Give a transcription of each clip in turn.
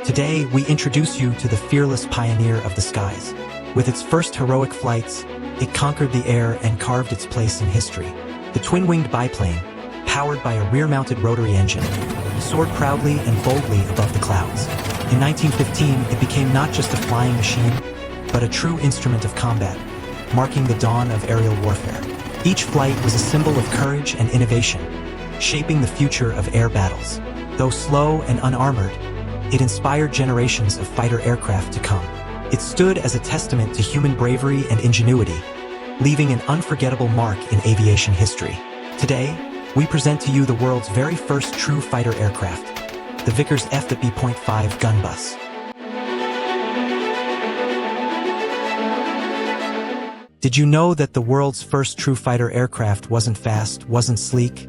Today, we introduce you to the fearless pioneer of the skies. With its first heroic flights, it conquered the air and carved its place in history. The twin-winged biplane, powered by a rear-mounted rotary engine, soared proudly and boldly above the clouds. In 1915, it became not just a flying machine, but a true instrument of combat, marking the dawn of aerial warfare. Each flight was a symbol of courage and innovation, shaping the future of air battles. Though slow and unarmored, it inspired generations of fighter aircraft to come. It stood as a testament to human bravery and ingenuity, leaving an unforgettable mark in aviation history. Today, we present to you the world's very first true fighter aircraft, the Vickers F.B.5 Gunbus. Did you know that the world's first true fighter aircraft wasn't fast, wasn't sleek,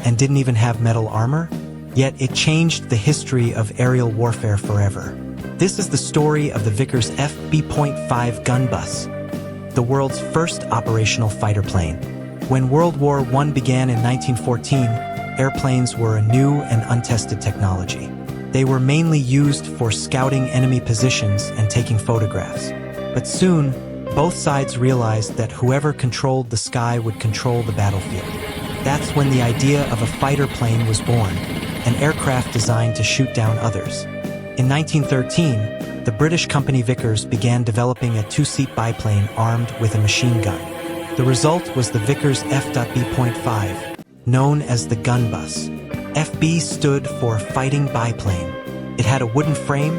and didn't even have metal armor? Yet it changed the history of aerial warfare forever. This is the story of the Vickers F.B.5 Gunbus, the world's first operational fighter plane. When World War I began in 1914, airplanes were a new and untested technology. They were mainly used for scouting enemy positions and taking photographs. But soon, both sides realized that whoever controlled the sky would control the battlefield. That's when the idea of a fighter plane was born, an aircraft designed to shoot down others. In 1913, the British company Vickers began developing a two-seat biplane armed with a machine gun. The result was the Vickers F.B.5, known as the Gunbus. FB stood for Fighting Biplane. It had a wooden frame,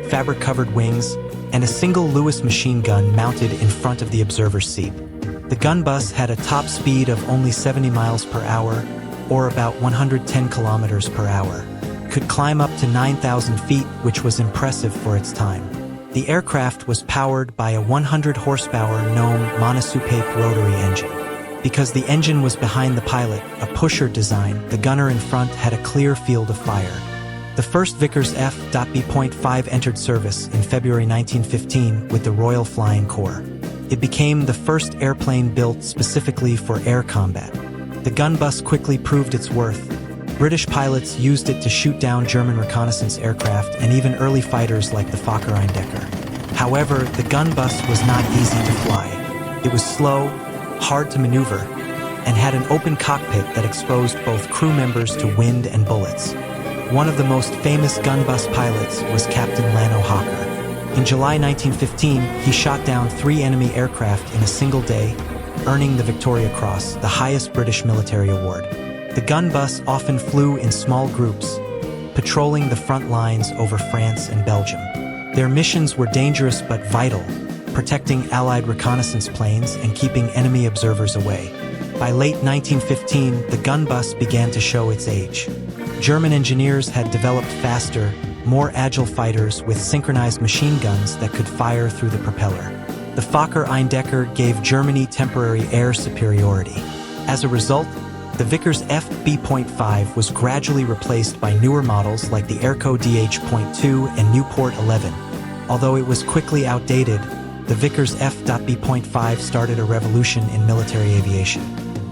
fabric-covered wings, and a single Lewis machine gun mounted in front of the observer's seat. The Gunbus had a top speed of only 70 miles per hour, or about 110 kilometers per hour, could climb up to 9,000 feet, which was impressive for its time. The aircraft was powered by a 100-horsepower Gnome monosupape rotary engine. Because the engine was behind the pilot, a pusher design, the gunner in front had a clear field of fire. The first Vickers F.B.5 entered service in February 1915 with the Royal Flying Corps. It became the first airplane built specifically for air combat. The Gunbus quickly proved its worth. British pilots used it to shoot down German reconnaissance aircraft and even early fighters like the Fokker Eindecker. However, the Gunbus was not easy to fly. It was slow, hard to maneuver, and had an open cockpit that exposed both crew members to wind and bullets. One of the most famous Gunbus pilots was Captain Lano Hawker. In July 1915, he shot down 3 enemy aircraft in a single day, earning the Victoria Cross, the highest British military award. The Gunbus often flew in small groups, patrolling the front lines over France and Belgium. Their missions were dangerous but vital, protecting Allied reconnaissance planes and keeping enemy observers away. By late 1915, the Gunbus began to show its age. German engineers had developed faster, more agile fighters with synchronized machine guns that could fire through the propeller. The Fokker Eindecker gave Germany temporary air superiority. As a result, the Vickers F.B.5 was gradually replaced by newer models like the Airco DH.2 and Newport 11. Although it was quickly outdated, the Vickers F.B.5 started a revolution in military aviation.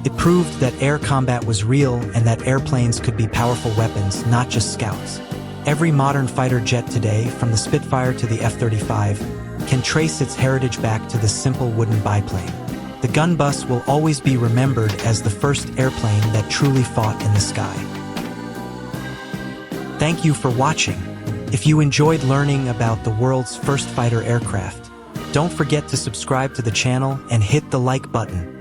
It proved that air combat was real and that airplanes could be powerful weapons, not just scouts. Every modern fighter jet today, from the Spitfire to the F-35, can trace its heritage back to the simple wooden biplane. The Gunbus will always be remembered as the first airplane that truly fought in the sky. Thank you for watching. If you enjoyed learning about the world's first fighter aircraft, don't forget to subscribe to the channel and hit the like button.